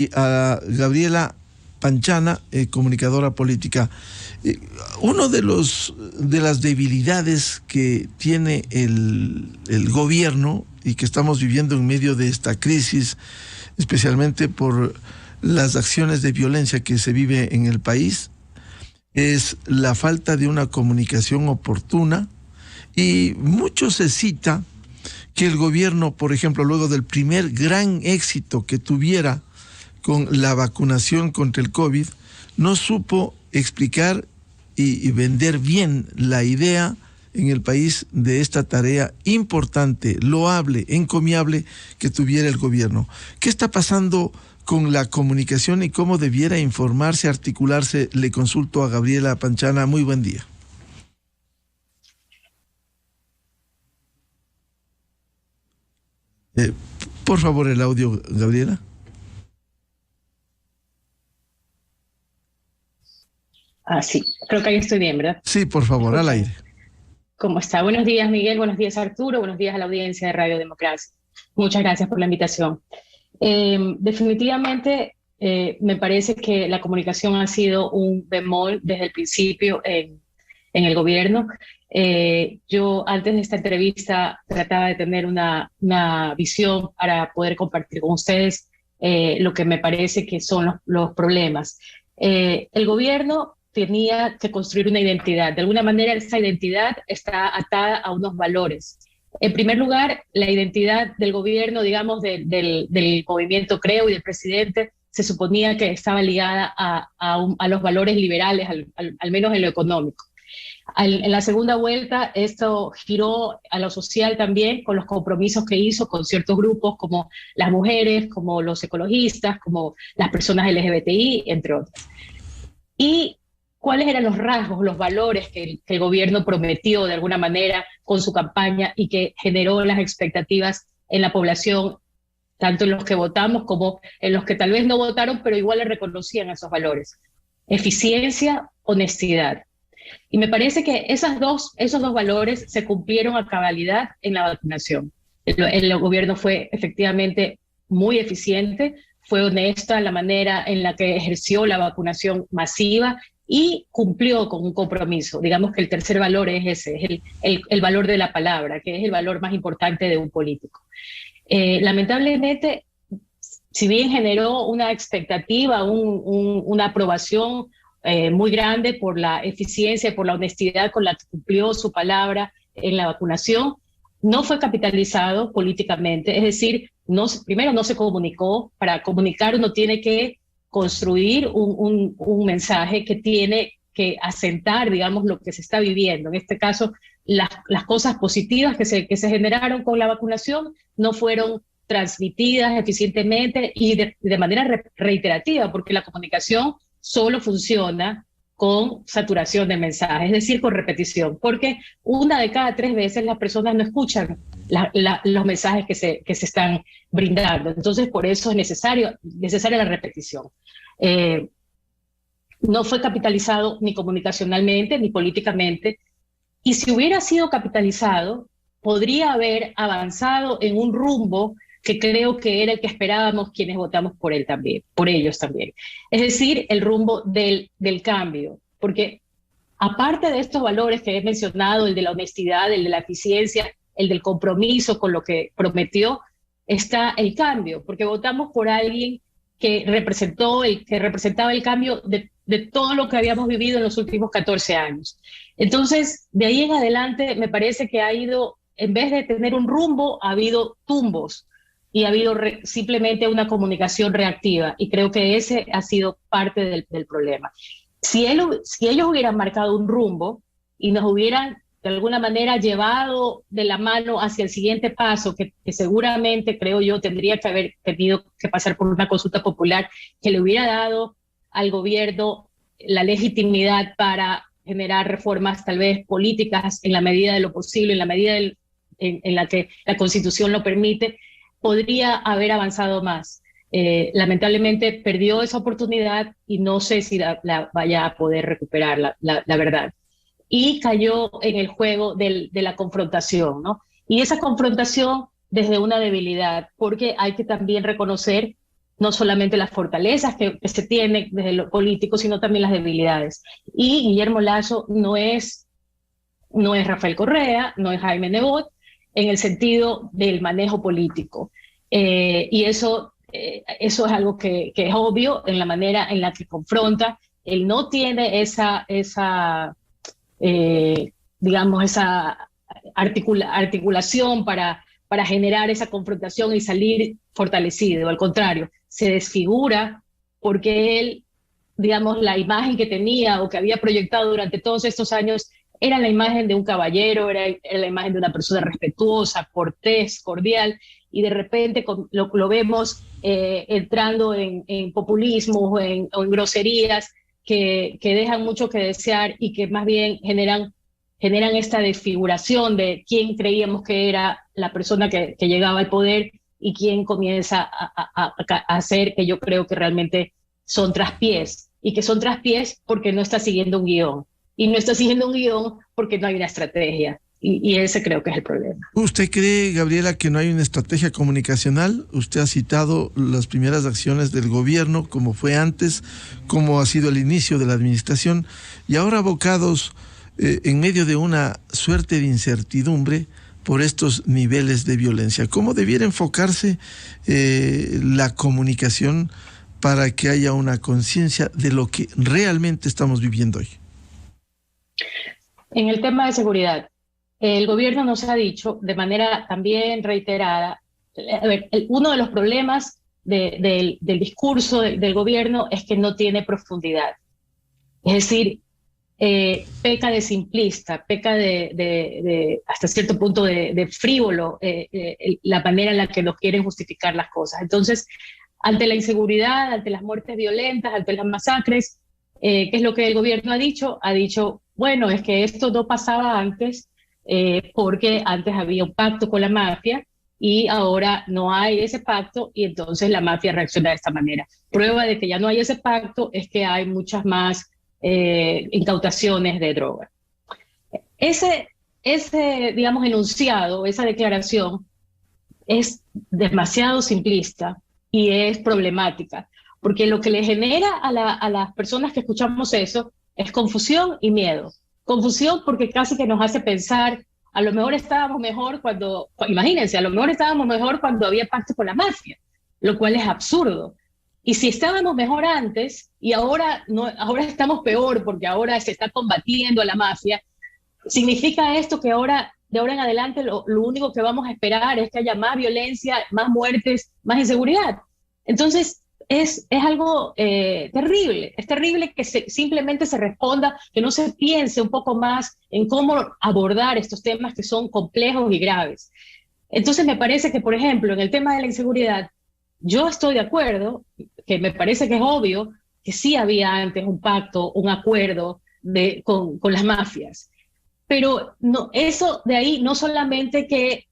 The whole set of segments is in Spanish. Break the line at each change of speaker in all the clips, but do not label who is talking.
Y a Gabriela Panchana, comunicadora política. Uno de las debilidades que tiene el gobierno y que estamos viviendo en medio de esta crisis, especialmente por las acciones de violencia que se vive en el país, es la falta de una comunicación oportuna, y mucho se cita que el gobierno, por ejemplo, luego del primer gran éxito que tuviera con la vacunación contra el COVID, no supo explicar y vender bien la idea en el país de esta tarea importante, loable, encomiable que tuviera el gobierno. ¿Qué está pasando con la comunicación y cómo debiera informarse, articularse? Le consulto a Gabriela Panchana. Muy buen día. Por favor, el audio, Gabriela.
Sí, creo que ahí estoy bien, ¿verdad?
Sí, por favor, al aire.
¿Cómo está? Buenos días, Miguel. Buenos días, Arturo. Buenos días a la audiencia de Radio Democracia. Muchas gracias por la invitación. Definitivamente, me parece que la comunicación ha sido un bemol desde el principio en el gobierno. Yo antes de esta entrevista trataba de tener una visión para poder compartir con ustedes lo que me parece que son los problemas. El gobierno tenía que construir una identidad. De alguna manera, esa identidad está atada a unos valores. En primer lugar, la identidad del gobierno, digamos, del movimiento Creo y del presidente, se suponía que estaba ligada a los valores liberales, al menos en lo económico. En la segunda vuelta, esto giró a lo social también, con los compromisos que hizo con ciertos grupos como las mujeres, como los ecologistas, como las personas LGBTI, entre otros. Y cuáles eran los rasgos, los valores que el gobierno prometió de alguna manera con su campaña y que generó las expectativas en la población, tanto en los que votamos como en los que tal vez no votaron, pero igual le reconocían esos valores. Eficiencia, honestidad. Y me parece que esos dos valores se cumplieron a cabalidad en la vacunación. El gobierno fue efectivamente muy eficiente, fue honesta en la manera en la que ejerció la vacunación masiva y cumplió con un compromiso. Digamos que el tercer valor es ese, es el valor de la palabra, que es el valor más importante de un político. Lamentablemente, si bien generó una expectativa, una aprobación muy grande por la eficiencia y por la honestidad con la que cumplió su palabra en la vacunación, no fue capitalizado políticamente. Es decir, primero no se comunicó. Para comunicar uno tiene que construir un mensaje que tiene que asentar, digamos, lo que se está viviendo. En este caso, las cosas positivas que se generaron con la vacunación no fueron transmitidas eficientemente y de manera reiterativa, porque la comunicación solo funciona con saturación de mensajes, es decir, con repetición, porque una de cada 3 veces las personas no escuchan los mensajes que se están brindando. Entonces, por eso es necesaria la repetición. No fue capitalizado ni comunicacionalmente ni políticamente, y si hubiera sido capitalizado, podría haber avanzado en un rumbo que creo que era el que esperábamos quienes votamos por él también, por ellos también. Es decir, el rumbo del cambio, porque aparte de estos valores que he mencionado, el de la honestidad, el de la eficiencia, el del compromiso con lo que prometió, está el cambio, porque votamos por alguien que representaba el cambio de todo lo que habíamos vivido en los últimos 14 años. Entonces, de ahí en adelante, me parece que ha ido, en vez de tener un rumbo, ha habido tumbos y ha habido simplemente una comunicación reactiva. Y creo que ese ha sido parte del problema. Si ellos hubieran marcado un rumbo y nos hubieran de alguna manera llevado de la mano hacia el siguiente paso, que seguramente, creo yo, tendría que haber tenido que pasar por una consulta popular que le hubiera dado al gobierno la legitimidad para generar reformas tal vez políticas en la medida de lo posible, en la medida en la que la Constitución lo permite, podría haber avanzado más. Lamentablemente perdió esa oportunidad y no sé si la vaya a poder recuperar, la verdad. Y cayó en el juego de la confrontación, ¿no? Y esa confrontación desde una debilidad, porque hay que también reconocer no solamente las fortalezas que se tienen desde lo político, sino también las debilidades. Y Guillermo Lasso no es Rafael Correa, no es Jaime Nebot, en el sentido del manejo político. Y eso es algo que es obvio en la manera en la que confronta. Él no tiene esa digamos, esa articulación para generar esa confrontación y salir fortalecido. Al contrario, se desfigura porque él, digamos, la imagen que tenía o que había proyectado durante todos estos años era la imagen de un caballero, era la imagen de una persona respetuosa, cortés, cordial, y de repente lo vemos entrando en populismo o en groserías que dejan mucho que desear y que más bien generan esta desfiguración de quién creíamos que era la persona que llegaba al poder y quién comienza a hacer que yo creo que realmente son traspiés, y que son traspiés porque no está siguiendo un guión. Y no está siguiendo un guión porque no hay una estrategia. Y ese creo que es el problema.
¿Usted cree, Gabriela, que no hay una estrategia comunicacional? Usted ha citado las primeras acciones del gobierno, como fue antes, como ha sido el inicio de la administración, y ahora abocados en medio de una suerte de incertidumbre por estos niveles de violencia. ¿Cómo debiera enfocarse la comunicación para que haya una conciencia de lo que realmente estamos viviendo hoy?
En el tema de seguridad, el gobierno nos ha dicho de manera también reiterada, a ver, uno de los problemas del discurso del gobierno es que no tiene profundidad. Es decir, peca de simplista, peca de hasta cierto punto de frívolo, la manera en la que nos quieren justificar las cosas. Entonces, ante la inseguridad, ante las muertes violentas, ante las masacres, ¿qué es lo que el gobierno ha dicho? Ha dicho, bueno, es que esto no pasaba antes, porque antes había un pacto con la mafia y ahora no hay ese pacto y entonces la mafia reacciona de esta manera. Prueba de que ya no hay ese pacto es que hay muchas más incautaciones de droga. Ese, digamos, enunciado, esa declaración es demasiado simplista y es problemática, porque lo que le genera a las personas que escuchamos eso es confusión y miedo. Confusión porque casi que nos hace pensar, a lo mejor estábamos mejor imagínense, a lo mejor estábamos mejor cuando había pacto con la mafia, lo cual es absurdo. Y si estábamos mejor antes y ahora estamos peor porque ahora se está combatiendo a la mafia, ¿significa esto que de ahora en adelante lo único que vamos a esperar es que haya más violencia, más muertes, más inseguridad? Entonces es algo terrible. Es terrible que simplemente se responda, que no se piense un poco más en cómo abordar estos temas que son complejos y graves. Entonces me parece que, por ejemplo, en el tema de la inseguridad, yo estoy de acuerdo, que me parece que es obvio que sí había antes un pacto, un acuerdo con las mafias, pero no, eso de ahí no solamente que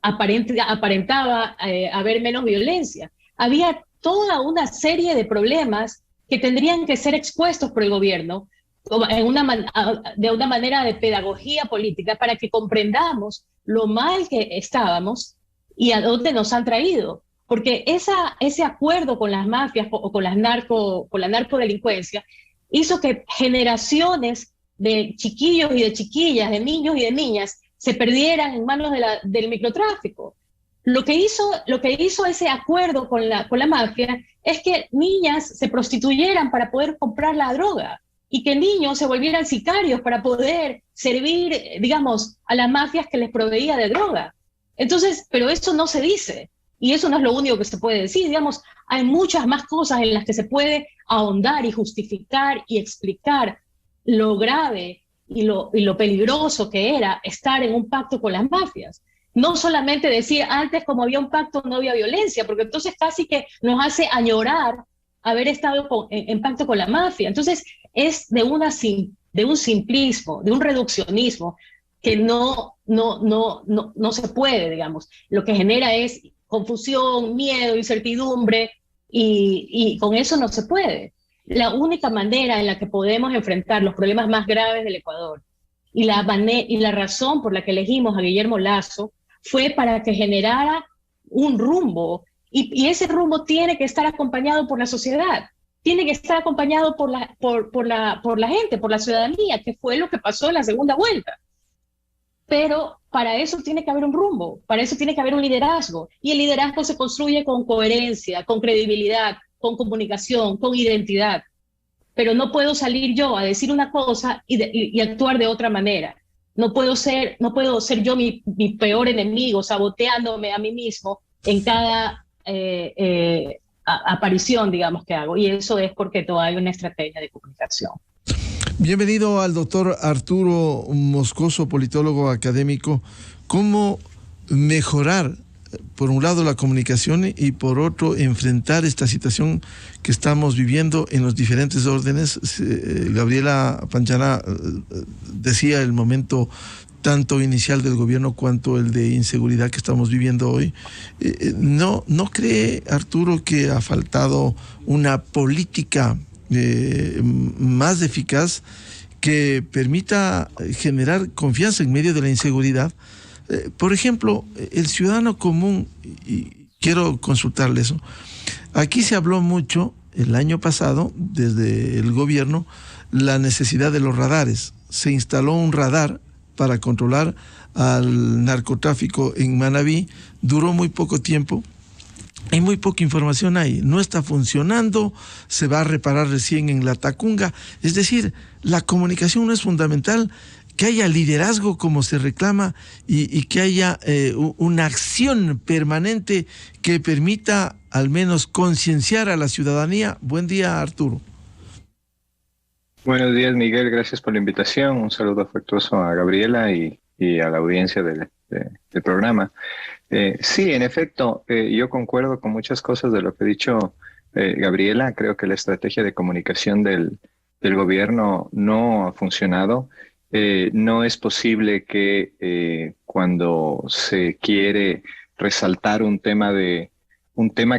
aparentaba haber menos violencia, había toda una serie de problemas que tendrían que ser expuestos por el gobierno de una manera de pedagogía política para que comprendamos lo mal que estábamos y a dónde nos han traído. Porque ese acuerdo con las mafias o con la narcodelincuencia hizo que generaciones de chiquillos y de chiquillas, de niños y de niñas, se perdieran en manos del microtráfico. Lo que hizo ese acuerdo con la mafia es que niñas se prostituyeran para poder comprar la droga y que niños se volvieran sicarios para poder servir, digamos, a las mafias que les proveía de droga. Entonces, pero eso no se dice. Y eso no es lo único que se puede decir, digamos, hay muchas más cosas en las que se puede ahondar y justificar y explicar lo grave y lo peligroso que era estar en un pacto con las mafias. No solamente decir, antes como había un pacto no había violencia, porque entonces casi que nos hace añorar haber estado en pacto con la mafia. Entonces es de un simplismo, de un reduccionismo que no se puede, digamos. Lo que genera es confusión, miedo, incertidumbre, y con eso no se puede. La única manera en la que podemos enfrentar los problemas más graves del Ecuador y la razón por la que elegimos a Guillermo Lasso fue para que generara un rumbo Y ese rumbo tiene que estar acompañado por la sociedad, tiene que estar acompañado por la gente, por la ciudadanía, que fue lo que pasó en la segunda vuelta. Pero para eso tiene que haber un rumbo, para eso tiene que haber un liderazgo. Y el liderazgo se construye con coherencia, con credibilidad, con comunicación, con identidad. Pero no puedo salir yo a decir una cosa y actuar de otra manera. No puedo ser yo mi peor enemigo, saboteándome a mí mismo en cada aparición, digamos, que hago. Y eso es porque todavía hay una estrategia de comunicación.
Bienvenido al doctor Arturo Moscoso, politólogo académico. ¿Cómo mejorar, por un lado, la comunicación y por otro, enfrentar esta situación que estamos viviendo en los diferentes órdenes? Gabriela Panchana decía el momento tanto inicial del gobierno cuanto el de inseguridad que estamos viviendo hoy. ¿No cree, Arturo, que ha faltado una política más eficaz que permita generar confianza en medio de la inseguridad? Por ejemplo, el ciudadano común, y quiero consultarle eso, aquí se habló mucho el año pasado, desde el gobierno, la necesidad de los radares. Se instaló un radar para controlar al narcotráfico en Manabí, duró muy poco tiempo. Hay muy poca información ahí, no está funcionando, se va a reparar recién en La Tacunga. Es decir, la comunicación no es fundamental, que haya liderazgo como se reclama y que haya una acción permanente que permita al menos concienciar a la ciudadanía. Buen día, Arturo.
Buenos días, Miguel, gracias por la invitación. Un saludo afectuoso a Gabriela y a la audiencia del programa. Sí, en efecto, yo concuerdo con muchas cosas de lo que ha dicho Gabriela. Creo que la estrategia de comunicación del gobierno no ha funcionado. No es posible que cuando se quiere resaltar un tema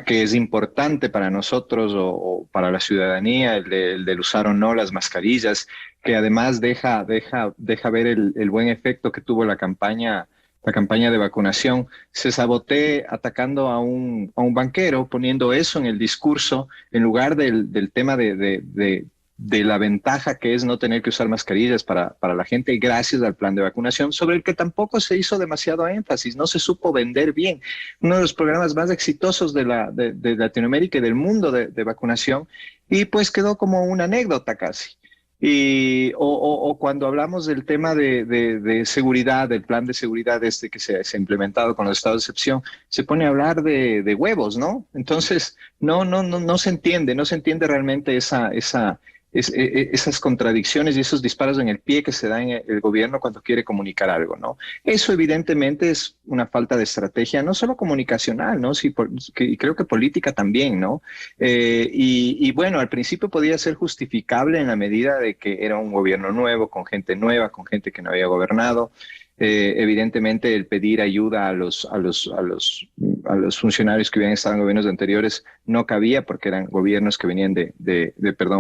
que es importante para nosotros o para la ciudadanía, el del usar o no las mascarillas, que además deja ver el buen efecto que tuvo la campaña de vacunación, se sabotee atacando a un banquero, poniendo eso en el discurso en lugar del tema de la ventaja que es no tener que usar mascarillas para la gente gracias al plan de vacunación, sobre el que tampoco se hizo demasiado énfasis, no se supo vender bien. Uno de los programas más exitosos de Latinoamérica y del mundo de vacunación, y pues quedó como una anécdota casi. O cuando hablamos del tema de seguridad, del plan de seguridad que se ha implementado con los estados de excepción, se pone a hablar de huevos, ¿no? Entonces, no se entiende realmente esas contradicciones y esos disparos en el pie que se da en el gobierno cuando quiere comunicar algo, ¿no? Eso evidentemente es una falta de estrategia, no solo comunicacional, ¿no? Sí, creo que política también, ¿no? Y bueno, al principio podía ser justificable en la medida de que era un gobierno nuevo, con gente nueva, con gente que no había gobernado. Evidentemente el pedir ayuda a los funcionarios que habían estado en gobiernos anteriores no cabía porque eran gobiernos que venían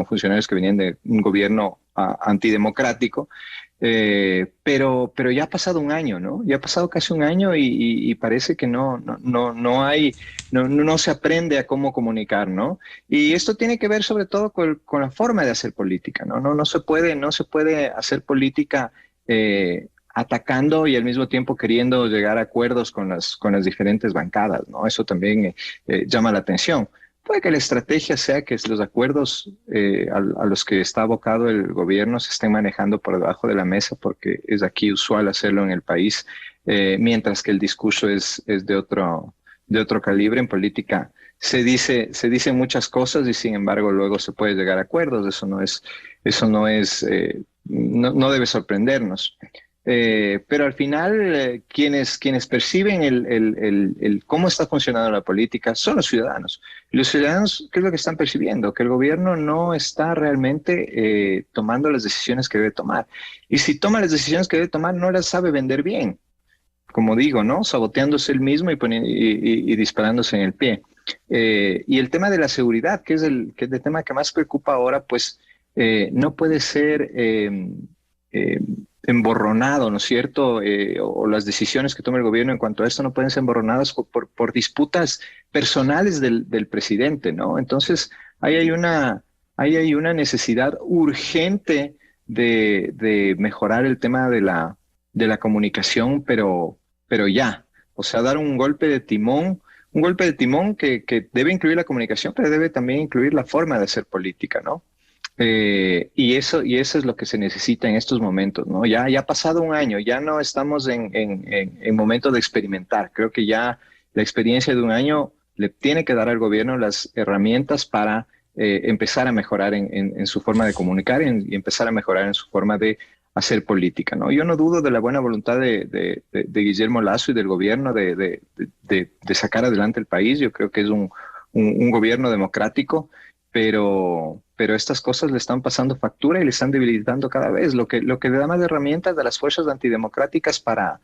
funcionarios que venían de un gobierno antidemocrático. Pero ya ha pasado un año, ¿no? Ya ha pasado casi un año y parece que no se aprende a cómo comunicar, ¿no? Y esto tiene que ver sobre todo con la forma de hacer política, ¿no? No se puede hacer política atacando y al mismo tiempo queriendo llegar a acuerdos con las diferentes bancadas, ¿no? Eso también llama la atención. Puede que la estrategia sea que los acuerdos a los que está abocado el gobierno se estén manejando por debajo de la mesa, porque es aquí usual hacerlo en el país, mientras que el discurso es de otro calibre. En política se dicen muchas cosas y sin embargo luego se puede llegar a acuerdos. No debe sorprendernos. Pero al final quienes perciben el cómo está funcionando la política son los ciudadanos. Y los ciudadanos, ¿qué es lo que están percibiendo? Que el gobierno no está realmente tomando las decisiones que debe tomar. Y si toma las decisiones que debe tomar, no las sabe vender bien. Como digo, ¿no? Saboteándose el mismo y disparándose en el pie. Y el tema de la seguridad, que es el tema que más preocupa ahora, pues no puede ser emborronado, ¿no es cierto? O las decisiones que toma el gobierno en cuanto a esto no pueden ser emborronadas por disputas personales del presidente, ¿no? Entonces, ahí hay una necesidad urgente de mejorar el tema de la comunicación, pero ya. O sea, dar un golpe de timón que debe incluir la comunicación, pero debe también incluir la forma de hacer política, ¿no? Y eso es lo que se necesita en estos momentos, ¿no? Ya ha pasado un año, ya no estamos en momento de experimentar. Creo que ya la experiencia de un año le tiene que dar al gobierno las herramientas para empezar a mejorar en su forma de comunicar y empezar a mejorar en su forma de hacer política, ¿no? Yo no dudo de la buena voluntad de Guillermo Lasso y del gobierno de sacar adelante el país. Yo creo que es un gobierno democrático, pero estas cosas le están pasando factura y le están debilitando cada vez, lo que le da más herramientas de las fuerzas antidemocráticas para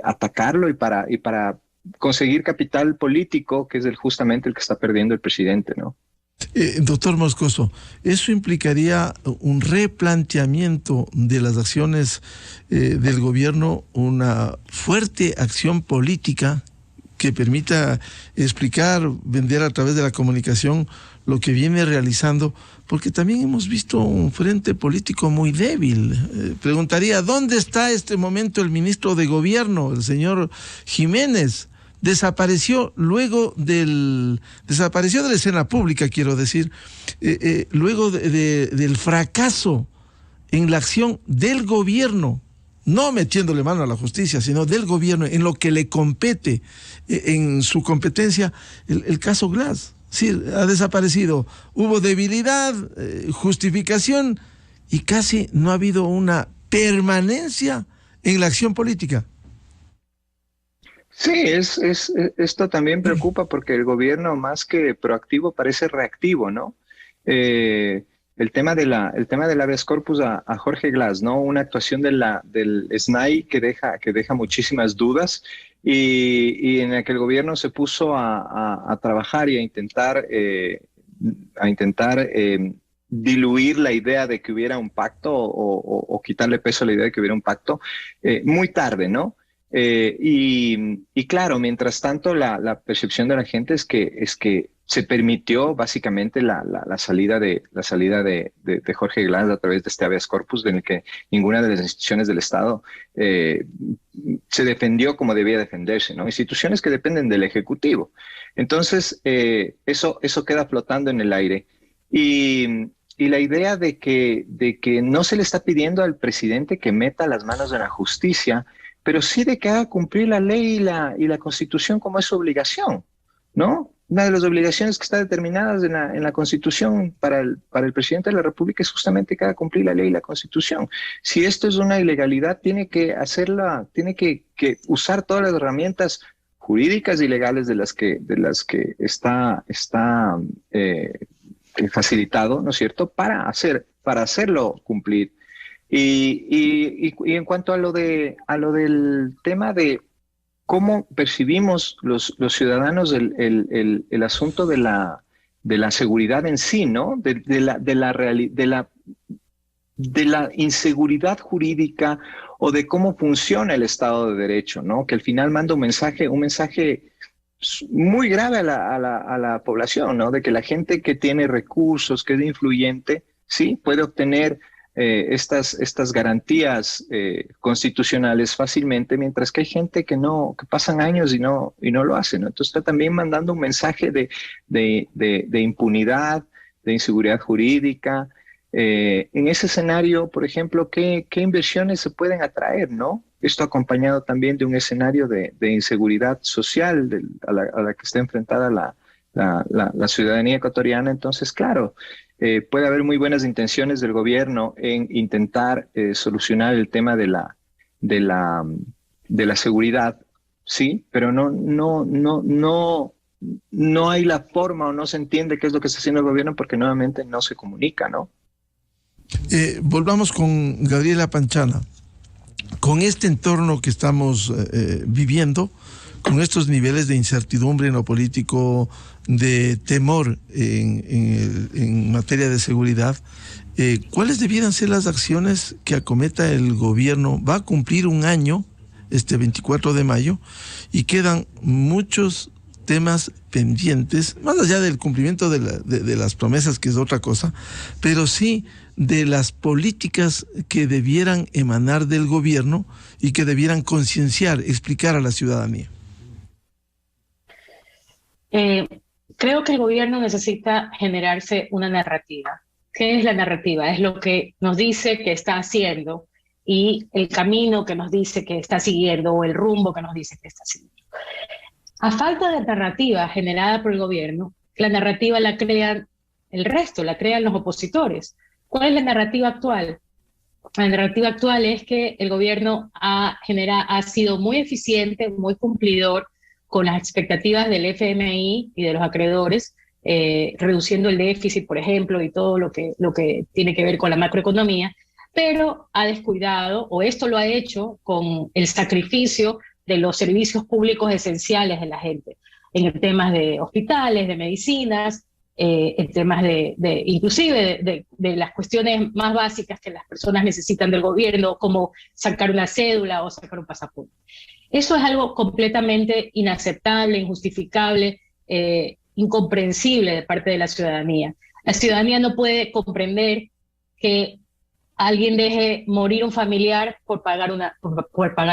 atacarlo y para conseguir capital político, que es justamente el que está perdiendo el presidente, ¿no?
Doctor Moscoso, ¿eso implicaría un replanteamiento de las acciones del gobierno, una fuerte acción política que permita explicar, vender a través de la comunicación lo que viene realizando? Porque también hemos visto un frente político muy débil. Preguntaría, ¿dónde está este momento el ministro de Gobierno, el señor Jiménez? Desapareció desapareció de la escena pública, quiero decir, luego del fracaso en la acción del gobierno, no metiéndole mano a la justicia, sino del gobierno en lo que le compete, en su competencia, el caso Glass. Sí, ha desaparecido. Hubo debilidad, justificación, y casi no ha habido una permanencia en la acción política.
Sí, esto también preocupa porque el gobierno, más que proactivo, parece reactivo, ¿no? El tema del habeas corpus a Jorge Glass, ¿no? Una actuación del SNAI que deja muchísimas dudas y en la que el gobierno se puso a trabajar y a intentar diluir la idea de que hubiera un pacto o quitarle peso a la idea de que hubiera un pacto muy tarde, ¿no? Y claro, mientras tanto la percepción de la gente es que se permitió básicamente la salida de Jorge Glass a través de este habeas corpus, en el que ninguna de las instituciones del Estado se defendió como debía defenderse, ¿no? Instituciones que dependen del Ejecutivo. Entonces, eso queda flotando en el aire. Y la idea de que no se le está pidiendo al presidente que meta las manos en la justicia, pero sí de que haga cumplir la ley y la Constitución como es su obligación, ¿no? Una de las obligaciones que está determinadas en la Constitución para el presidente de la República es justamente que haga cumplir la ley y la Constitución. Si esto es una ilegalidad, tiene que usar todas las herramientas jurídicas y legales de las que está facilitado, ¿no es cierto?, para hacerlo cumplir. Y en cuanto a lo del tema de cómo percibimos los ciudadanos el asunto de la seguridad en sí, ¿no? De la inseguridad jurídica o de cómo funciona el Estado de Derecho, ¿no? Que al final manda un mensaje muy grave a la población, ¿no? De que la gente que tiene recursos, que es influyente, sí, puede obtener estas garantías constitucionales fácilmente, mientras que hay gente que pasan años y no lo hacen, ¿no? Entonces está también mandando un mensaje de impunidad, de inseguridad jurídica. En ese escenario, por ejemplo, ¿qué inversiones se pueden atraer, ¿no? Esto acompañado también de un escenario de inseguridad social a la que está enfrentada la ciudadanía ecuatoriana. Entonces, claro, puede haber muy buenas intenciones del gobierno en intentar solucionar el tema de la seguridad, sí, pero no hay la forma o no se entiende qué es lo que está haciendo el gobierno porque nuevamente no se comunica, ¿no?
Volvamos con Gabriela Panchana. Con este entorno que estamos viviendo, con estos niveles de incertidumbre en lo político, de temor en materia de seguridad, ¿Cuáles debieran ser las acciones que acometa el gobierno? Va a cumplir un año este 24 de mayo y quedan muchos temas pendientes, más allá del cumplimiento de las promesas, que es otra cosa, pero sí de las políticas que debieran emanar del gobierno y que debieran concienciar, explicar a la ciudadanía.
Creo que el gobierno necesita generarse una narrativa. ¿Qué es la narrativa? Es lo que nos dice que está haciendo y el camino que nos dice que está siguiendo o el rumbo que nos dice que está siguiendo. A falta de narrativa generada por el gobierno, la narrativa la crean el resto, la crean los opositores. ¿Cuál es la narrativa actual? La narrativa actual es que el gobierno ha sido muy eficiente, muy cumplidor con las expectativas del FMI y de los acreedores, reduciendo el déficit, por ejemplo, y todo lo que tiene que ver con la macroeconomía, pero ha descuidado, o esto lo ha hecho con el sacrificio de los servicios públicos esenciales de la gente, en temas de hospitales, de medicinas, en temas inclusive de las cuestiones más básicas que las personas necesitan del gobierno, como sacar una cédula o sacar un pasaporte. Eso es algo completamente inaceptable, injustificable, incomprensible de parte de la ciudadanía. La ciudadanía no puede comprender que alguien deje morir un familiar por pagarle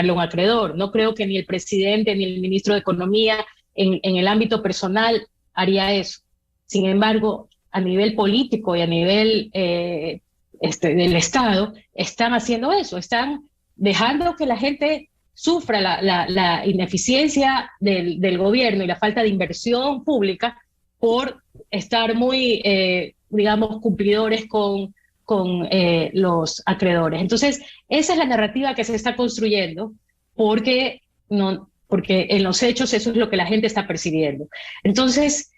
a un acreedor. No creo que ni el presidente ni el ministro de Economía en el ámbito personal haría eso. Sin embargo, a nivel político y a nivel del Estado, están haciendo eso, están dejando que la gente sufra la ineficiencia del gobierno y la falta de inversión pública por estar muy, digamos, cumplidores con los acreedores. Entonces, esa es la narrativa que se está construyendo porque en los hechos eso es lo que la gente está percibiendo. Entonces,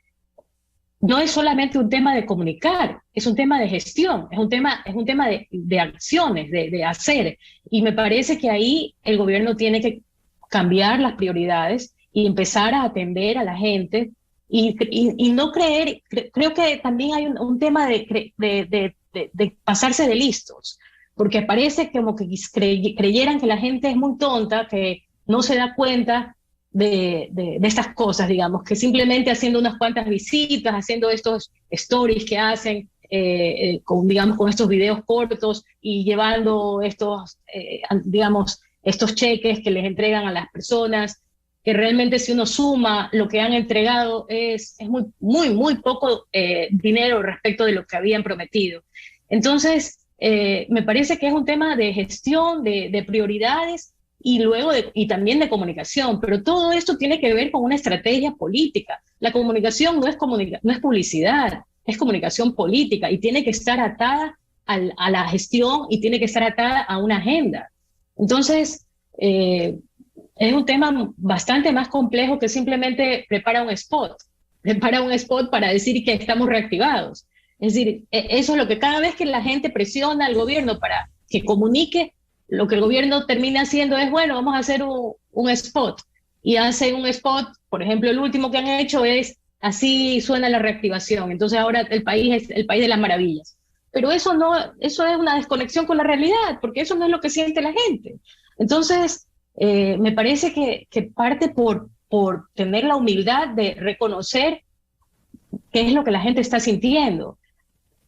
no es solamente un tema de comunicar, es un tema de gestión, es un tema de acciones, de hacer. Y me parece que ahí el gobierno tiene que cambiar las prioridades y empezar a atender a la gente y no creer. Creo que también hay un tema de pasarse de listos, porque parece como que creyeran que la gente es muy tonta, que no se da cuenta de estas cosas, digamos, que simplemente haciendo unas cuantas visitas, haciendo estos stories que hacen, con estos videos cortos y llevando estos cheques que les entregan a las personas, que realmente si uno suma lo que han entregado es muy poco dinero respecto de lo que habían prometido. Entonces, me parece que es un tema de gestión, de prioridades, y luego y también de comunicación, pero todo esto tiene que ver con una estrategia política. La comunicación no es publicidad, es comunicación política y tiene que estar atada a la gestión y tiene que estar atada a una agenda. Entonces, es un tema bastante más complejo que simplemente prepara un spot para decir que estamos reactivados. Es decir, eso es lo que cada vez que la gente presiona al gobierno para que comunique, lo que el gobierno termina haciendo es, bueno, vamos a hacer un spot. Y hacen un spot, por ejemplo, el último que han hecho es, así suena la reactivación. Entonces ahora el país es el país de las maravillas. Pero eso es una desconexión con la realidad, porque eso no es lo que siente la gente. Entonces, me parece que parte por tener la humildad de reconocer qué es lo que la gente está sintiendo.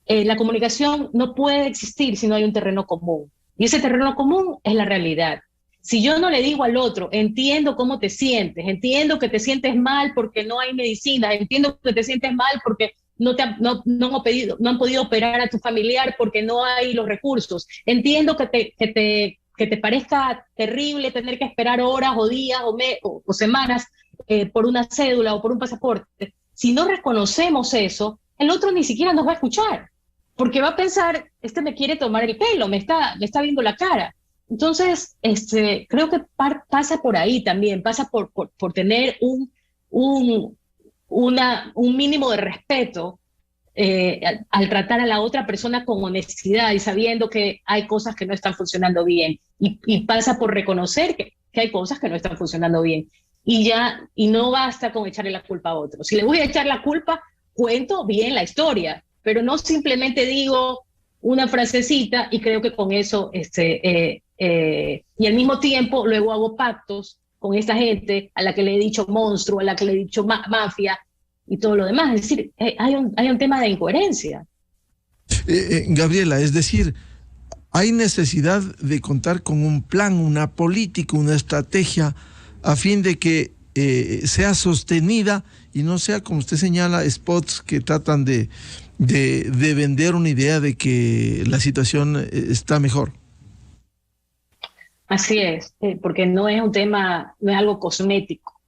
La comunicación no puede existir si no hay un terreno común. Y ese terreno común es la realidad. Si yo no le digo al otro, entiendo cómo te sientes, entiendo que te sientes mal porque no hay medicina, entiendo que te sientes mal porque no han podido operar a tu familiar porque no hay los recursos, entiendo que te parezca terrible tener que esperar horas o días o semanas por una cédula o por un pasaporte. Si no reconocemos eso, el otro ni siquiera nos va a escuchar. Porque va a pensar, me quiere tomar el pelo, me está viendo la cara. Entonces, creo que pasa por ahí también, pasa por tener un mínimo de respeto al tratar a la otra persona con honestidad y sabiendo que hay cosas que no están funcionando bien. Y pasa por reconocer que hay cosas que no están funcionando bien. Y no basta con echarle la culpa a otro. Si le voy a echar la culpa, cuento bien la historia. Pero no simplemente digo, una frasecita y creo que con eso, y al mismo tiempo luego hago pactos con esta gente a la que le he dicho monstruo, a la que le he dicho mafia y todo lo demás. Es decir, hay un tema de incoherencia.
Gabriela, es decir, hay necesidad de contar con un plan, una política, una estrategia a fin de que sea sostenida y no sea, como usted señala, spots que tratan de vender una idea de que la situación está mejor.
Así es, porque no es un tema, no es algo cosmético,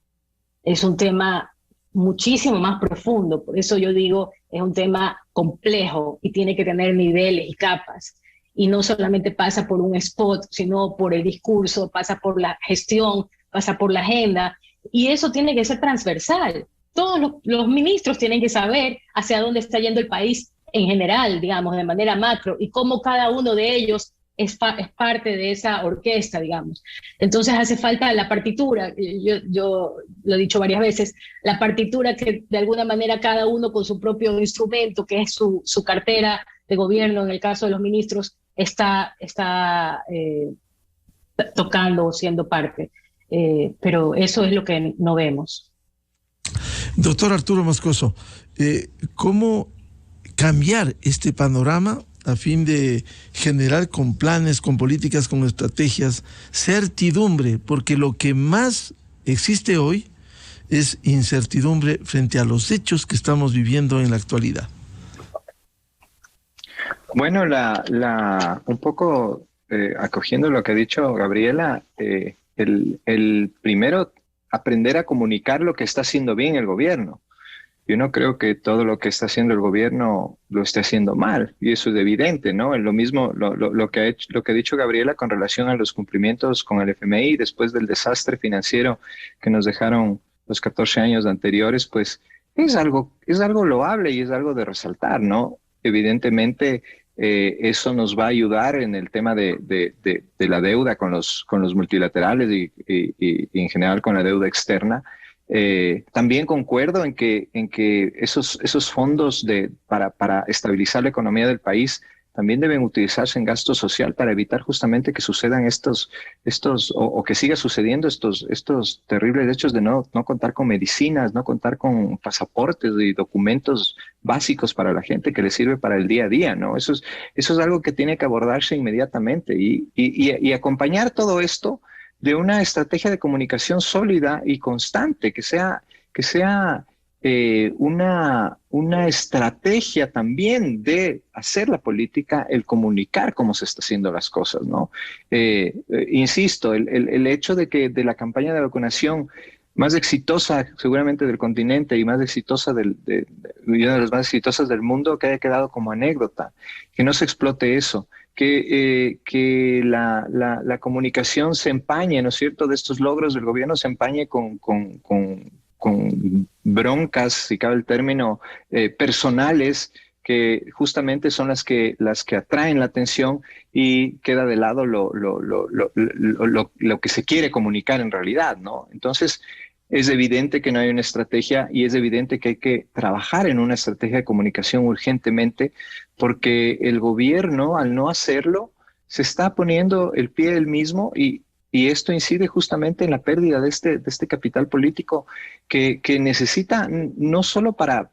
es un tema muchísimo más profundo. Por eso yo digo, es un tema complejo y tiene que tener niveles y capas. Y no solamente pasa por un spot, sino por el discurso, pasa por la gestión, pasa por la agenda. Y eso tiene que ser transversal. Todos los ministros tienen que saber hacia dónde está yendo el país en general, digamos, de manera macro, y cómo cada uno de ellos es parte de esa orquesta, digamos. Entonces hace falta la partitura, yo lo he dicho varias veces, la partitura que de alguna manera cada uno con su propio instrumento, que es su cartera de gobierno, en el caso de los ministros, está tocando o siendo parte. Pero eso es lo que no vemos.
Doctor Arturo Moscoso, ¿cómo cambiar este panorama a fin de generar con planes, con políticas, con estrategias, certidumbre? Porque lo que más existe hoy es incertidumbre frente a los hechos que estamos viviendo en la actualidad.
Bueno, un poco acogiendo lo que ha dicho Gabriela, el primero, aprender a comunicar lo que está haciendo bien el gobierno. Yo no creo que todo lo que está haciendo el gobierno lo esté haciendo mal, y eso es evidente, ¿no? Es lo mismo lo que ha dicho Gabriela con relación a los cumplimientos con el FMI después del desastre financiero que nos dejaron los 14 años anteriores, pues es algo loable y es algo de resaltar, ¿no? Evidentemente, eso nos va a ayudar en el tema de la deuda con los multilaterales y en general con la deuda externa. También concuerdo en que esos fondos para estabilizar la economía del país también deben utilizarse en gasto social para evitar justamente que sucedan o que siga sucediendo estos terribles hechos de no contar con medicinas, no contar con pasaportes y documentos básicos para la gente que les sirve para el día a día, ¿no? Eso es algo que tiene que abordarse inmediatamente y acompañar todo esto de una estrategia de comunicación sólida y constante, que sea una estrategia también de hacer la política, el comunicar cómo se está haciendo las cosas, ¿no? Insisto, el hecho de que de la campaña de vacunación más exitosa seguramente del continente y más exitosa una de las más exitosas del mundo, que haya quedado como anécdota, que no se explote eso, que la comunicación se empañe, ¿no es cierto?, de estos logros del gobierno, se empañe con broncas, si cabe el término, personales, que justamente son las que atraen la atención y queda de lado lo que se quiere comunicar en realidad, ¿no? Entonces, es evidente que no hay una estrategia y es evidente que hay que trabajar en una estrategia de comunicación urgentemente, porque el gobierno, al no hacerlo, se está poniendo el pie él mismo y esto incide justamente en la pérdida de este capital político que necesita no solo para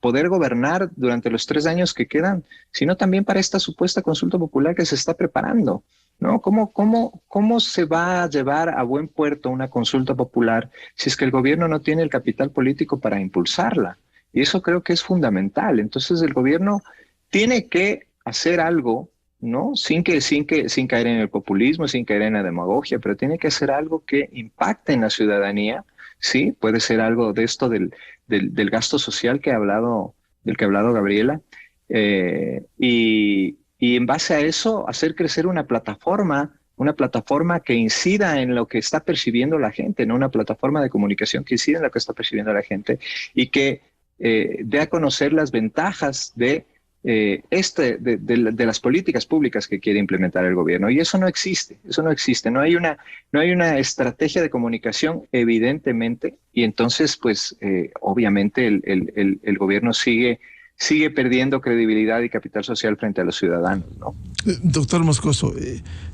poder gobernar durante los 3 años que quedan, sino también para esta supuesta consulta popular que se está preparando, ¿no? ¿Cómo se va a llevar a buen puerto una consulta popular si es que el gobierno no tiene el capital político para impulsarla? Y eso creo que es fundamental. Entonces el gobierno tiene que hacer algo, ¿no? Sin caer en el populismo, sin caer en la demagogia, pero tiene que hacer algo que impacte en la ciudadanía, ¿sí? Puede ser algo de esto del gasto social del que ha hablado Gabriela, y en base a eso hacer crecer una plataforma que incida en lo que está percibiendo la gente, ¿no? Una plataforma de comunicación que incida en lo que está percibiendo la gente y que dé a conocer las ventajas de las políticas públicas que quiere implementar el gobierno. Y eso no existe. No hay una estrategia de comunicación, evidentemente, y entonces, pues, obviamente el gobierno sigue sigue perdiendo credibilidad y capital social frente a los ciudadanos, ¿no?
Doctor Moscoso,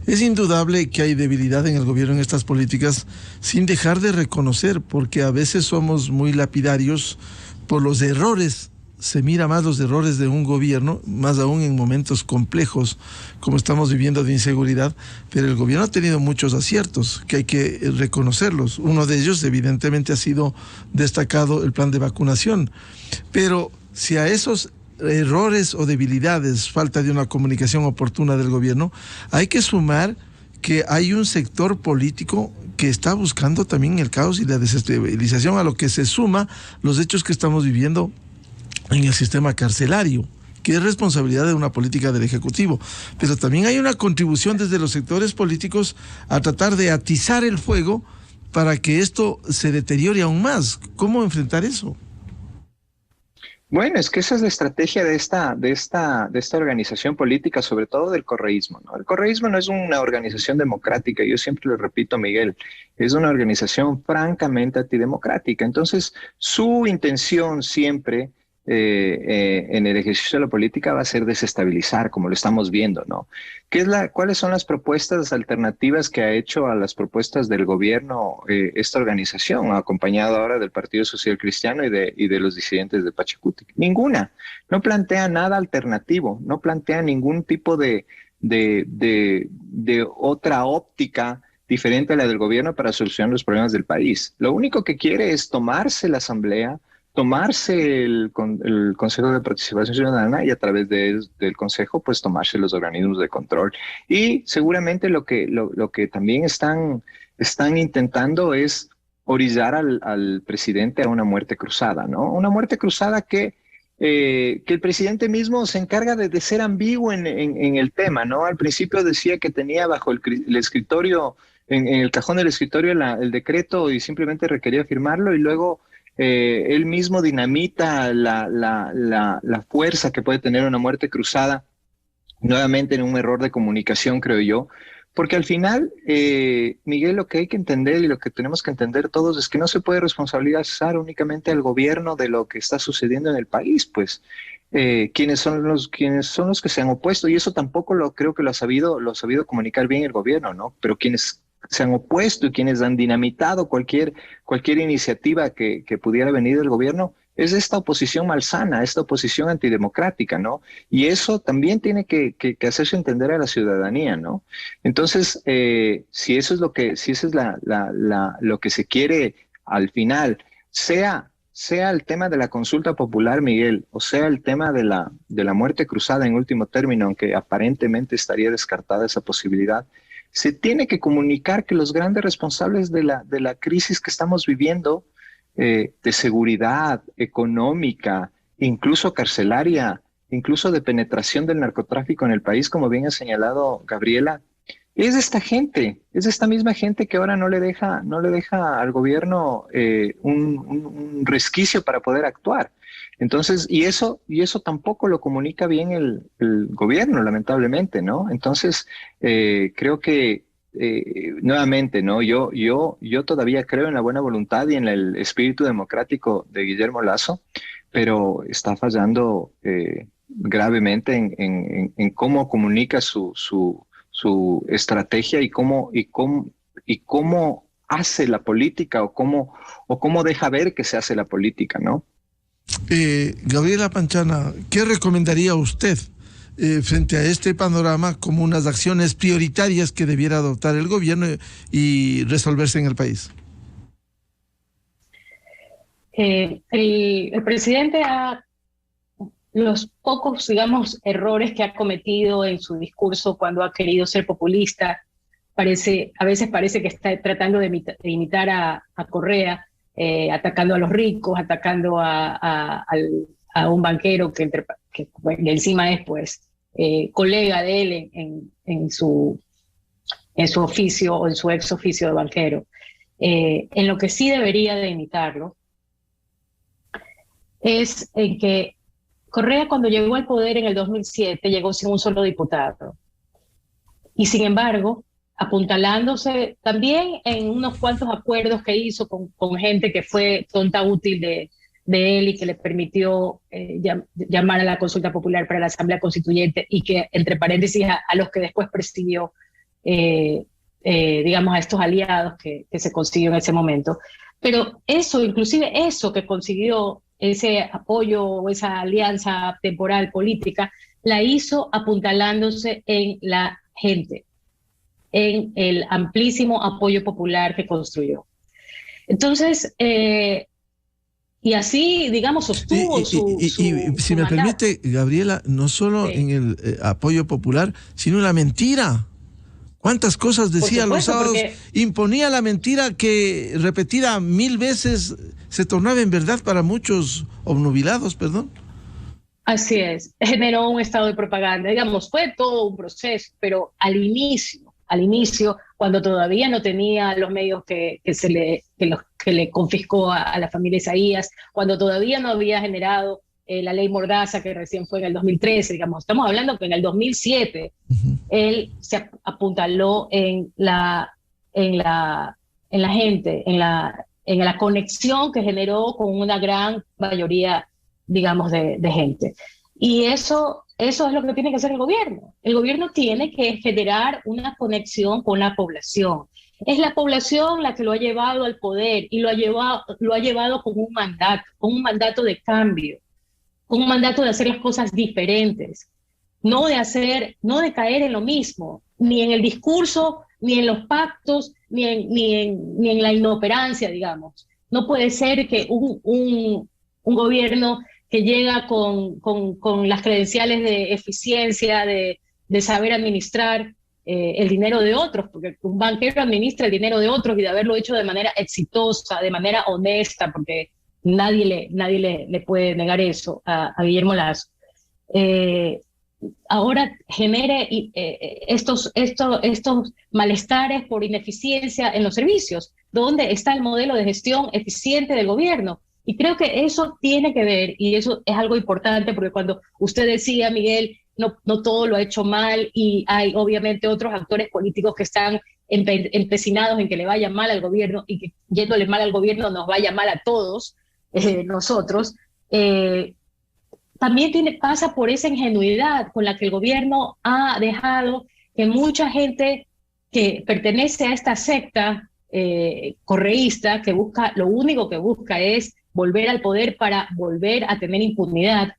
es indudable que hay debilidad en el gobierno en estas políticas sin dejar de reconocer, porque a veces somos muy lapidarios por los errores. Se mira más los errores de un gobierno, más aún en momentos complejos como estamos viviendo de inseguridad, pero el gobierno ha tenido muchos aciertos que hay que reconocerlos. Uno de ellos evidentemente ha sido destacado el plan de vacunación, pero si a esos errores o debilidades, falta de una comunicación oportuna del gobierno, hay que sumar que hay un sector político que está buscando también el caos y la desestabilización, a lo que se suma los hechos que estamos viviendo en el sistema carcelario, que es responsabilidad de una política del Ejecutivo. Pero también hay una contribución desde los sectores políticos a tratar de atizar el fuego para que esto se deteriore aún más. ¿Cómo enfrentar eso?
Bueno, es que esa es la estrategia de esta organización política, sobre todo del correísmo, ¿no? El correísmo no es una organización democrática, yo siempre lo repito, Miguel, es una organización francamente antidemocrática. Entonces, su intención siempre en el ejercicio de la política va a ser desestabilizar, como lo estamos viendo, ¿no? ¿Cuáles son las propuestas alternativas que ha hecho a las propuestas del gobierno esta organización, acompañada ahora del Partido Social Cristiano y de los disidentes de Pachacuti? Ninguna. No plantea nada alternativo, no plantea ningún tipo de otra óptica diferente a la del gobierno para solucionar los problemas del país. Lo único que quiere es tomarse la asamblea, tomarse el Consejo de Participación Ciudadana y a través del Consejo, pues tomarse los organismos de control. Y seguramente lo que también están intentando es orillar al presidente a una muerte cruzada, ¿no? Una muerte cruzada que el presidente mismo se encarga de ser ambiguo en el tema, ¿no? Al principio decía que tenía bajo el escritorio, en el cajón del escritorio el decreto y simplemente requería firmarlo, y luego él mismo dinamita la fuerza que puede tener una muerte cruzada, nuevamente en un error de comunicación, creo yo, porque al final, Miguel, lo que hay que entender y lo que tenemos que entender todos es que no se puede responsabilizar únicamente al gobierno de lo que está sucediendo en el país, pues quienes son los que se han opuesto, y eso tampoco creo que lo ha sabido comunicar bien el gobierno, ¿no? Pero quienes se han opuesto y quienes han dinamitado cualquier iniciativa que pudiera venir del gobierno es esta oposición malsana, esta oposición antidemocrática, ¿no? Y eso también tiene que hacerse entender a la ciudadanía, ¿no? Entonces, si eso es lo que se quiere al final, sea el tema de la consulta popular, Miguel, o sea el tema de la muerte cruzada en último término, aunque aparentemente estaría descartada esa posibilidad, se tiene que comunicar que los grandes responsables de la crisis que estamos viviendo, de seguridad económica, incluso carcelaria, incluso de penetración del narcotráfico en el país, como bien ha señalado Gabriela, es esta gente, es esta misma gente que ahora no le deja al gobierno un resquicio para poder actuar. Entonces, y eso tampoco lo comunica bien el gobierno, lamentablemente, ¿no? Entonces, creo que nuevamente, ¿no? Yo todavía creo en la buena voluntad y en el espíritu democrático de Guillermo Lasso, pero está fallando gravemente en cómo comunica su estrategia y cómo hace la política o cómo deja ver que se hace la política, ¿no?
Gabriela Panchana, ¿qué recomendaría usted frente a este panorama como unas acciones prioritarias que debiera adoptar el gobierno y resolverse en el país?
El presidente los pocos, digamos, errores que ha cometido en su discurso cuando ha querido ser populista, a veces parece que está tratando de imitar a Correa, atacando a los ricos, atacando a un banquero que encima es pues colega de él en su oficio o en su ex oficio de banquero. En lo que sí debería de imitarlo es en que Correa, cuando llegó al poder en el 2007, llegó sin un solo diputado. Y sin embargo, apuntalándose también en unos cuantos acuerdos que hizo con gente que fue tonta útil de de él y que le permitió llamar a la consulta popular para la Asamblea Constituyente y que, entre paréntesis, a los que después presidió, digamos, a estos aliados que se consiguió en ese momento. Pero eso, inclusive eso que consiguió, ese apoyo o esa alianza temporal política, la hizo apuntalándose en la gente, en el amplísimo apoyo popular que construyó. Entonces, y así, digamos, sostuvo
si me permite, Gabriela, no solo en el apoyo popular, sino en la mentira. ¿Cuántas cosas decía los sábados? Imponía la mentira que, repetida 1000 veces, se tornaba en verdad para muchos obnubilados, perdón.
Así es, generó un estado de propaganda, digamos, fue todo un proceso, pero al inicio, cuando todavía no tenía los medios que le confiscó a la familia Isaías, cuando todavía no había generado la ley Mordaza, que recién fue en el 2013, digamos, estamos hablando que en el 2007 él se apuntaló en la gente, en la conexión que generó con una gran mayoría, digamos, de gente. Y eso es lo que tiene que hacer el gobierno. El gobierno tiene que generar una conexión con la población. Es la población la que lo ha llevado al poder y lo ha llevado con un mandato de cambio, con un mandato de hacer las cosas diferentes, no de caer en lo mismo, ni en el discurso, ni en los pactos, ni en la inoperancia, digamos. No puede ser que un gobierno que llega con las credenciales de eficiencia, de saber administrar el dinero de otros, porque un banquero administra el dinero de otros y de haberlo hecho de manera exitosa, de manera honesta, porque nadie le puede negar eso a Guillermo Lasso. Ahora genere estos malestares por ineficiencia en los servicios. ¿Dónde está el modelo de gestión eficiente del gobierno? Y creo que eso tiene que ver, y eso es algo importante, porque cuando usted decía, Miguel, no todo lo ha hecho mal, y hay obviamente otros actores políticos que están empecinados en que le vaya mal al gobierno, y que yéndole mal al gobierno nos vaya mal a todos nosotros, también pasa por esa ingenuidad con la que el gobierno ha dejado que mucha gente que pertenece a esta secta correísta, que lo único que busca es volver al poder para volver a tener impunidad,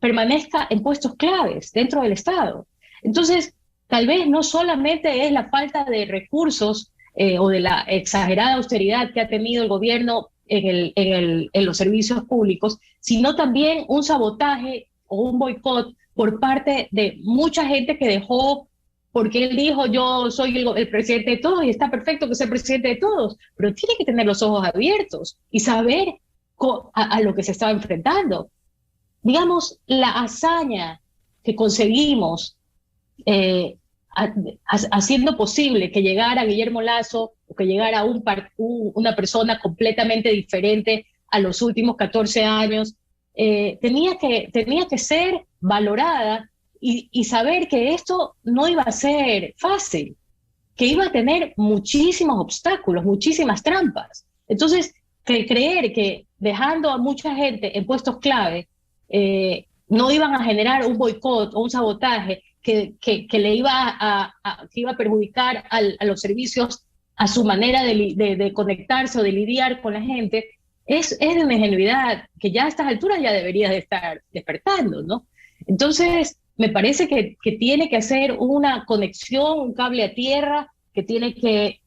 permanezca en puestos claves dentro del Estado. Entonces, tal vez no solamente es la falta de recursos o de la exagerada austeridad que ha tenido el gobierno en los servicios públicos, sino también un sabotaje o un boicot por parte de mucha gente que dejó, porque él dijo, yo soy el presidente de todos, y está perfecto que sea el presidente de todos, pero tiene que tener los ojos abiertos y saber a lo que se estaba enfrentando. Digamos, la hazaña que conseguimos haciendo posible que llegara Guillermo Lasso, o que llegara una persona completamente diferente a los últimos 14 años, tenía que ser valorada y saber que esto no iba a ser fácil, que iba a tener muchísimos obstáculos, muchísimas trampas. Entonces, creer que dejando a mucha gente en puestos clave no iban a generar un boicot o un sabotaje que le iba que iba a perjudicar a los servicios, a su manera de conectarse o de lidiar con la gente, es de una ingenuidad que ya a estas alturas ya debería de estar despertando, ¿no? Entonces, me parece que tiene que hacer una conexión, un cable a tierra, que tiene que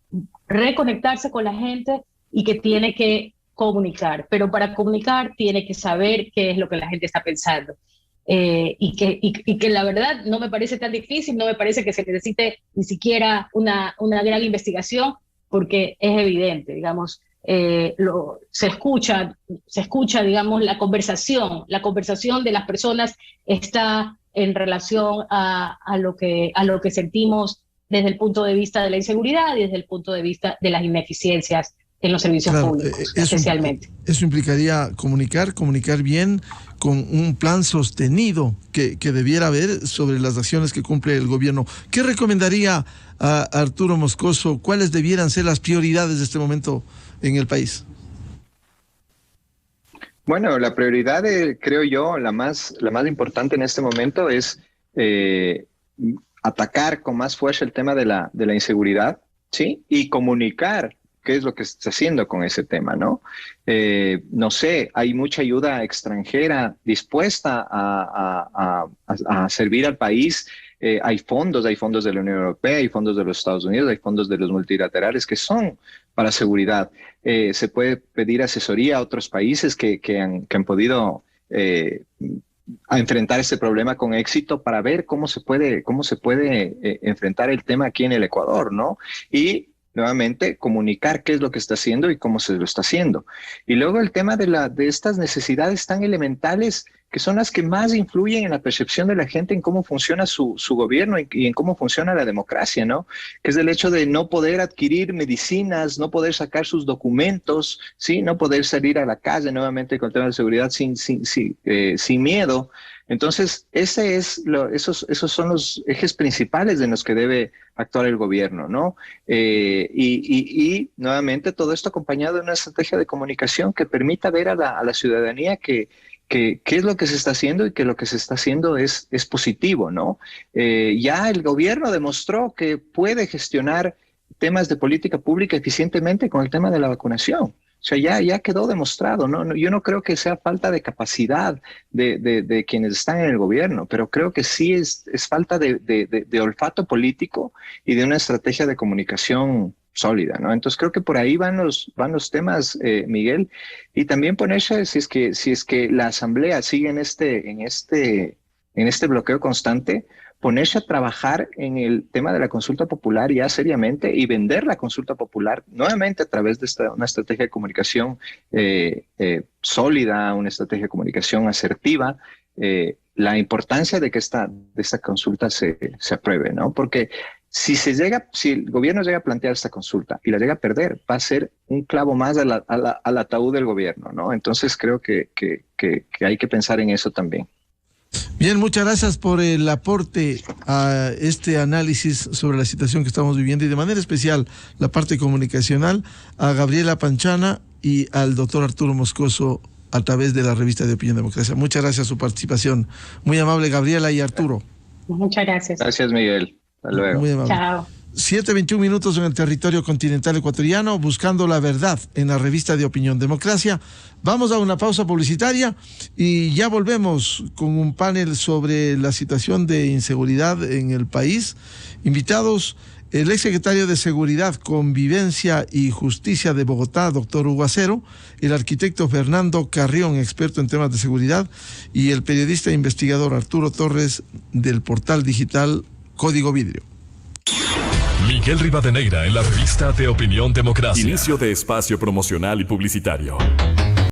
reconectarse con la gente y que tiene que comunicar. Pero para comunicar tiene que saber qué es lo que la gente está pensando. Y que la verdad no me parece tan difícil, no me parece que se necesite ni siquiera una gran investigación, porque es evidente, digamos, se escucha, digamos, la conversación de las personas está en relación a lo que sentimos desde el punto de vista de la inseguridad y desde el punto de vista de las ineficiencias en los servicios públicos, especialmente.
Eso implicaría comunicar bien, con un plan sostenido que debiera haber sobre las acciones que cumple el gobierno. ¿Qué recomendaría a Arturo Moscoso? ¿Cuáles debieran ser las prioridades de este momento en el país?
Bueno, la prioridad, creo yo, la más importante en este momento es atacar con más fuerza el tema de la inseguridad, ¿sí? Y comunicar qué es lo que se está haciendo con ese tema, ¿no? No sé, hay mucha ayuda extranjera dispuesta a servir al país. Hay fondos de la Unión Europea, hay fondos de los Estados Unidos, hay fondos de los multilaterales que son para seguridad. Se puede pedir asesoría a otros países que han podido a enfrentar este problema con éxito para ver cómo se puede enfrentar el tema aquí en el Ecuador, ¿no? Y nuevamente comunicar qué es lo que está haciendo y cómo se lo está haciendo. Y luego el tema de estas necesidades tan elementales que son las que más influyen en la percepción de la gente en cómo funciona su gobierno y en cómo funciona la democracia, ¿no? Que es el hecho de no poder adquirir medicinas, no poder sacar sus documentos, ¿sí? No poder salir a la calle nuevamente con el tema de seguridad sin miedo. Entonces, esos son los ejes principales en los que debe actuar el gobierno, ¿no? Y nuevamente todo esto acompañado de una estrategia de comunicación que permita ver a la ciudadanía qué es lo que se está haciendo y que lo que se está haciendo es positivo, ¿no? Ya el gobierno demostró que puede gestionar temas de política pública eficientemente con el tema de la vacunación. O sea, ya quedó demostrado, ¿no? Yo no creo que sea falta de capacidad de quienes están en el gobierno, pero creo que sí es falta de olfato político y de una estrategia de comunicación sólida, ¿no? Entonces creo que por ahí van los temas, Miguel, y también ponerse, si es que la Asamblea sigue en este bloqueo constante, ponerse a trabajar en el tema de la consulta popular ya seriamente y vender la consulta popular nuevamente a través de una estrategia de comunicación sólida, una estrategia de comunicación asertiva, la importancia de que esta consulta se apruebe, ¿no? Porque si el gobierno llega a plantear esta consulta y la llega a perder, va a ser un clavo más al ataúd del gobierno, ¿no? Entonces creo que hay que pensar en eso también.
Bien, muchas gracias por el aporte a este análisis sobre la situación que estamos viviendo y de manera especial la parte comunicacional a Gabriela Panchana y al doctor Arturo Moscoso a través de la revista de Opinión Democracia. Muchas gracias por su participación. Muy amable, Gabriela y Arturo.
Muchas gracias.
Gracias, Miguel. Hasta luego.
Muy amable.
Chao.
7:21 minutos en el territorio continental ecuatoriano, buscando la verdad en la revista de Opinión Democracia. Vamos a una pausa publicitaria y ya volvemos con un panel sobre la situación de inseguridad en el país. Invitados, el exsecretario de Seguridad, Convivencia y Justicia de Bogotá, doctor Hugo Acero, el arquitecto Fernando Carrión, experto en temas de seguridad, y el periodista e investigador Arturo Torres del portal digital Código Vidrio.
Miguel Rivadeneira en la revista de Opinión Democracia. Inicio de espacio promocional y publicitario.